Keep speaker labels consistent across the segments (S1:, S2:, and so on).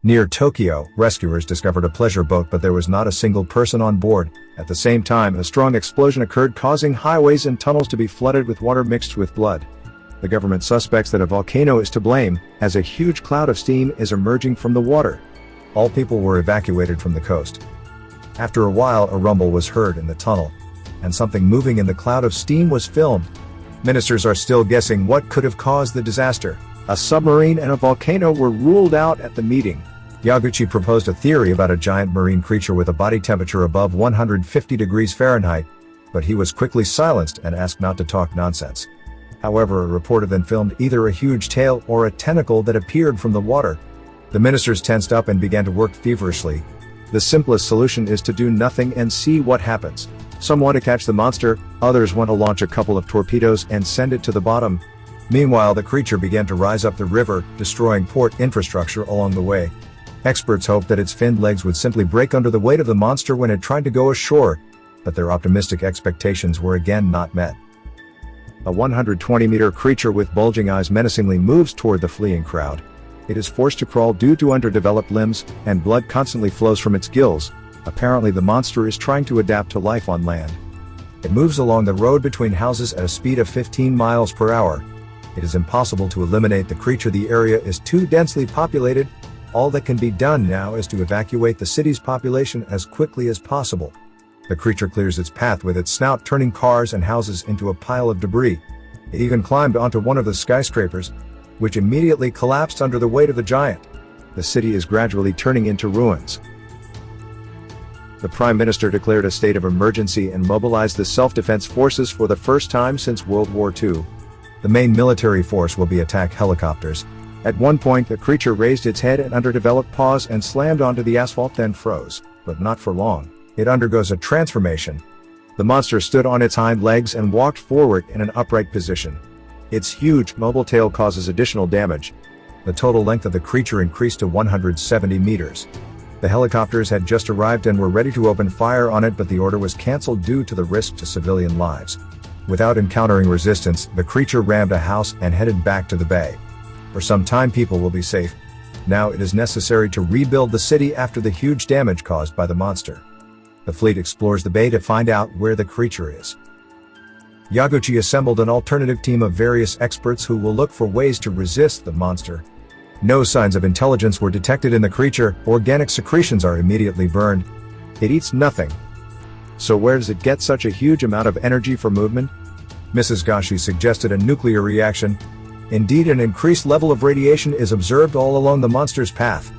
S1: Near Tokyo, rescuers discovered a pleasure boat, but there was not a single person on board. At the same time, a strong explosion occurred, causing highways and tunnels to be flooded with water mixed with blood. The government suspects that a volcano is to blame, as a huge cloud of steam is emerging from the water. All people were evacuated from the coast. After a while, a rumble was heard in the tunnel, and something moving in the cloud of steam was filmed. Ministers are still guessing what could have caused the disaster. A submarine and a volcano were ruled out at the meeting. Yaguchi proposed a theory about a giant marine creature with a body temperature above 150 degrees Fahrenheit, but he was quickly silenced and asked not to talk nonsense. However, a reporter then filmed either a huge tail or a tentacle that appeared from the water. The ministers tensed up and began to work feverishly. The simplest solution is to do nothing and see what happens. Some want to catch the monster, others want to launch a couple of torpedoes and send it to the bottom. Meanwhile, the creature began to rise up the river, destroying port infrastructure along the way. Experts hoped that its finned legs would simply break under the weight of the monster when it tried to go ashore, but their optimistic expectations were again not met. A 120-meter creature with bulging eyes menacingly moves toward the fleeing crowd. It is forced to crawl due to underdeveloped limbs, and blood constantly flows from its gills. Apparently, the monster is trying to adapt to life on land. It moves along the road between houses at a speed of 15 miles per hour. It is impossible to eliminate the creature. The area is too densely populated. All that can be done now is to evacuate the city's population as quickly as possible. The creature clears its path with its snout, turning cars and houses into a pile of debris. It even climbed onto one of the skyscrapers, which immediately collapsed under the weight of the giant. The city is gradually turning into ruins. The Prime Minister declared a state of emergency and mobilized the self-defense forces for the first time since World War II. The main military force will be attack helicopters. At one point, the creature raised its head and underdeveloped paws and slammed onto the asphalt, then froze, but not for long. It undergoes a transformation. The monster stood on its hind legs and walked forward in an upright position. Its huge, mobile tail causes additional damage. The total length of the creature increased to 170 meters. The helicopters had just arrived and were ready to open fire on it, but the order was cancelled due to the risk to civilian lives. Without encountering resistance, the creature rammed a house and headed back to the bay. For some time, people will be safe. Now it is necessary to rebuild the city after the huge damage caused by the monster. The fleet explores the bay to find out where the creature is. Yaguchi assembled an alternative team of various experts who will look for ways to resist the monster. No signs of intelligence were detected in the creature. Organic secretions are immediately burned. It eats nothing. So where does it get such a huge amount of energy for movement? Mrs. Gashi suggested a nuclear reaction. Indeed, an increased level of radiation is observed all along the monster's path.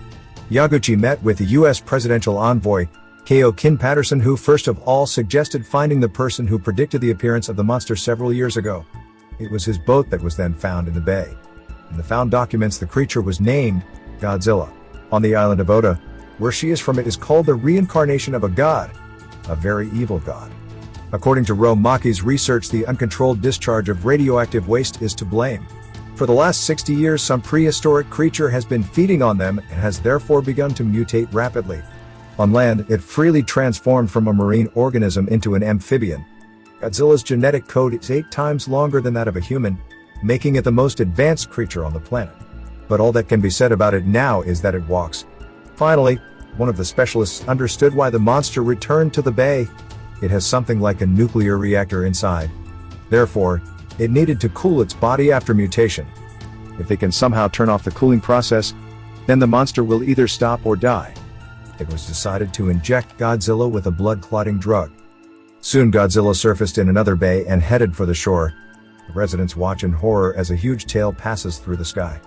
S1: Yaguchi met with the U.S. presidential envoy, K.O. Patterson, who first of all suggested finding the person who predicted the appearance of the monster several years ago. It was his boat that was then found in the bay. In the found documents, the creature was named Godzilla. On the island of Oda, where she is from, it is called the reincarnation of a god, a very evil god. According to Ro Maki's research, the uncontrolled discharge of radioactive waste is to blame. For the last 60 years, some prehistoric creature has been feeding on them and has therefore begun to mutate rapidly. On land, it freely transformed from a marine organism into an amphibian. Godzilla's genetic code is 8 times longer than that of a human, making it the most advanced creature on the planet. But all that can be said about it now is that it walks. Finally, one of the specialists understood why the monster returned to the bay. It has something like a nuclear reactor inside. Therefore, it needed to cool its body after mutation. If they can somehow turn off the cooling process, then the monster will either stop or die. It was decided to inject Godzilla with a blood-clotting drug. Soon Godzilla surfaced in another bay and headed for the shore. The residents watch in horror as a huge tail passes through the sky.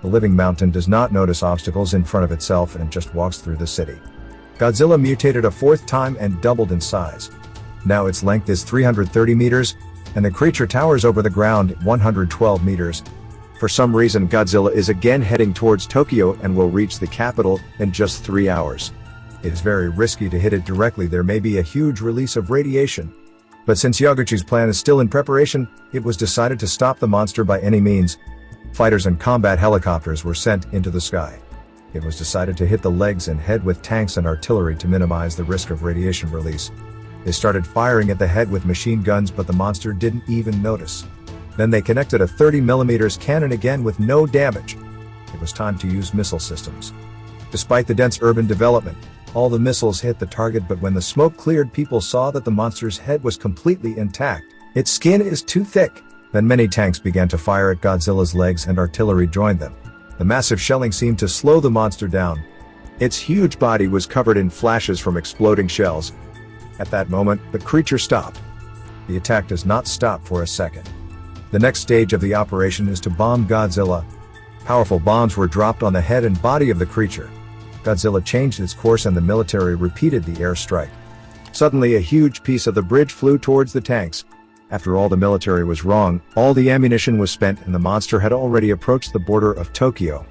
S1: The living mountain does not notice obstacles in front of itself and just walks through the city. Godzilla mutated a 4th time and doubled in size. Now its length is 330 meters, and the creature towers over the ground 112 meters. For some reason, Godzilla is again heading towards Tokyo and will reach the capital in just 3 hours. It is very risky to hit it directly. There may be a huge release of radiation. But since Yaguchi's plan is still in preparation, it was decided to stop the monster by any means. Fighters and combat helicopters were sent into the sky. It was decided to hit the legs and head with tanks and artillery to minimize the risk of radiation release. They started firing at the head with machine guns, but the monster didn't even notice. Then they connected a 30mm cannon again with no damage. It was time to use missile systems. Despite the dense urban development, all the missiles hit the target, but when the smoke cleared, people saw that the monster's head was completely intact. Its skin is too thick. Then many tanks began to fire at Godzilla's legs and artillery joined them. The massive shelling seemed to slow the monster down. Its huge body was covered in flashes from exploding shells. At that moment, the creature stopped. The attack does not stop for a second. The next stage of the operation is to bomb Godzilla. Powerful bombs were dropped on the head and body of the creature. Godzilla changed its course and the military repeated the airstrike. Suddenly, a huge piece of the bridge flew towards the tanks. After all, the military was wrong, all the ammunition was spent and the monster had already approached the border of Tokyo.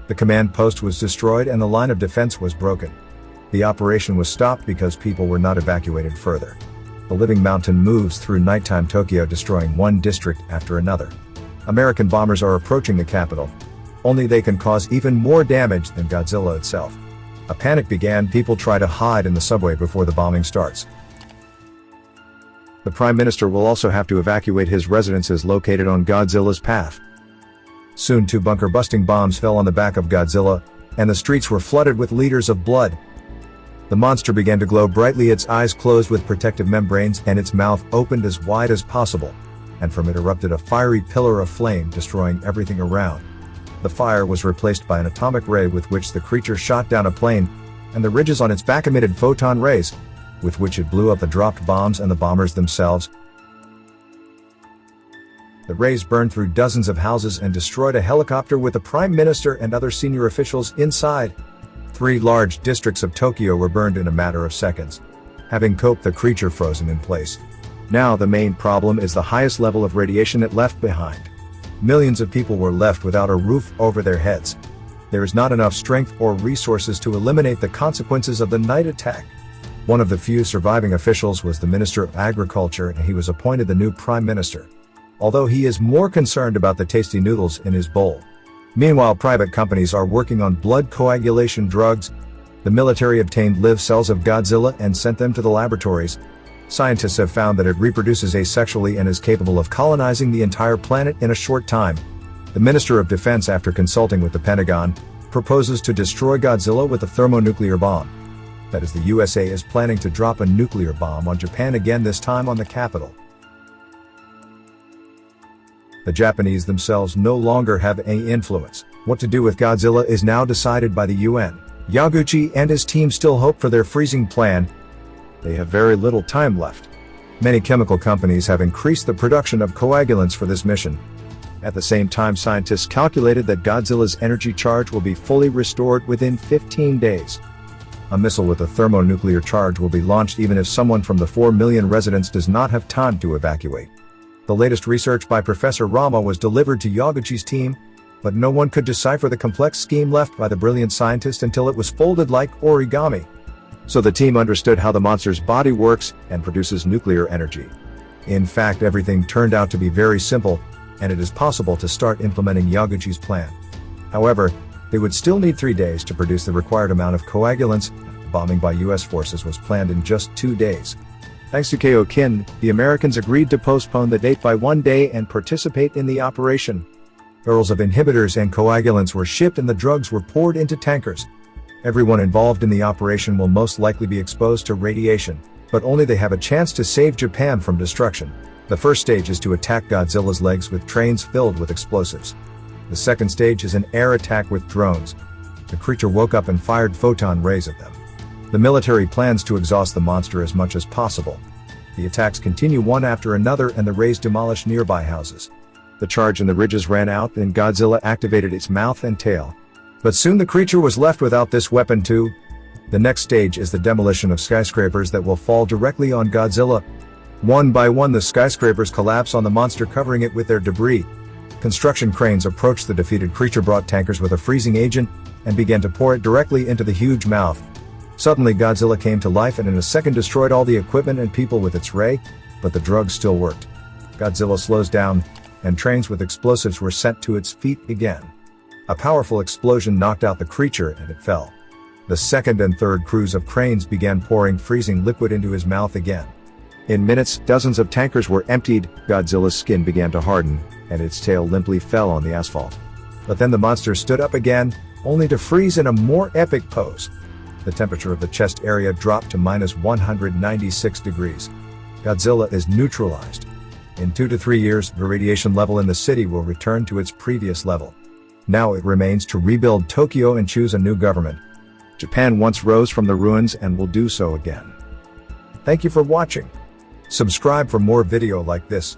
S1: The command post was destroyed and the line of defense was broken. The operation was stopped because people were not evacuated further. The living mountain moves through nighttime Tokyo, destroying one district after another. American bombers are approaching the capital. Only they can cause even more damage than Godzilla itself. A panic began, people try to hide in the subway before the bombing starts. The Prime Minister will also have to evacuate his residences located on Godzilla's path. Soon 2 bunker-busting bombs fell on the back of Godzilla, and the streets were flooded with liters of blood. The monster began to glow brightly, its eyes closed with protective membranes and its mouth opened as wide as possible, and from it erupted a fiery pillar of flame, destroying everything around. The fire was replaced by an atomic ray with which the creature shot down a plane, and the ridges on its back emitted photon rays, with which it blew up the dropped bombs and the bombers themselves. The rays burned through dozens of houses and destroyed a helicopter with the Prime Minister and other senior officials inside. 3 large districts of Tokyo were burned in a matter of seconds, having the creature frozen in place. Now the main problem is the highest level of radiation it left behind. Millions of people were left without a roof over their heads. There is not enough strength or resources to eliminate the consequences of the night attack. One of the few surviving officials was the Minister of Agriculture, and he was appointed the new Prime Minister, although he is more concerned about the tasty noodles in his bowl. Meanwhile, private companies are working on blood coagulation drugs. The military obtained live cells of Godzilla and sent them to the laboratories. Scientists have found that it reproduces asexually and is capable of colonizing the entire planet in a short time. The Minister of Defense, after consulting with the Pentagon, proposes to destroy Godzilla with a thermonuclear bomb. That is, the USA is planning to drop a nuclear bomb on Japan again, this time on the capital. The Japanese themselves no longer have any influence. What to do with Godzilla is now decided by the UN. Yaguchi and his team still hope for their freezing plan. They have very little time left. Many chemical companies have increased the production of coagulants for this mission. At the same time, scientists calculated that Godzilla's energy charge will be fully restored within 15 days. A missile with a thermonuclear charge will be launched even if someone from the 4 million residents does not have time to evacuate. The latest research by Professor Rama was delivered to Yaguchi's team, but no one could decipher the complex scheme left by the brilliant scientist until it was folded like origami. So the team understood how the monster's body works and produces nuclear energy. In fact, everything turned out to be very simple, and it is possible to start implementing Yaguchi's plan. However, they would still need 3 days to produce the required amount of coagulants. The bombing by US forces was planned in just 2 days. Thanks to Kaioken, the Americans agreed to postpone the date by 1 day and participate in the operation. Barrels of inhibitors and coagulants were shipped and the drugs were poured into tankers. Everyone involved in the operation will most likely be exposed to radiation, but only they have a chance to save Japan from destruction. The first stage is to attack Godzilla's legs with trains filled with explosives. The second stage is an air attack with drones. The creature woke up and fired photon rays at them. The military plans to exhaust the monster as much as possible. The attacks continue one after another and the rays demolish nearby houses. The charge in the ridges ran out and Godzilla activated its mouth and tail. But soon the creature was left without this weapon too. The next stage is the demolition of skyscrapers that will fall directly on Godzilla. One by one the skyscrapers collapse on the monster, covering it with their debris. Construction cranes approached the defeated creature, brought tankers with a freezing agent, and began to pour it directly into the huge mouth. Suddenly Godzilla came to life and in a second destroyed all the equipment and people with its ray, but the drugs still worked. Godzilla slows down, and trains with explosives were sent to its feet again. A powerful explosion knocked out the creature and it fell. The second and third crews of cranes began pouring freezing liquid into his mouth again. In minutes, dozens of tankers were emptied, Godzilla's skin began to harden, and its tail limply fell on the asphalt. But then the monster stood up again, only to freeze in a more epic pose. The temperature of the chest area dropped to -196 degrees. Godzilla is neutralized. In 2 to 3 years, the radiation level in the city will return to its previous level. Now it remains to rebuild Tokyo and choose a new government. Japan once rose from the ruins and will do so again. Thank you for watching. Subscribe for more video like this.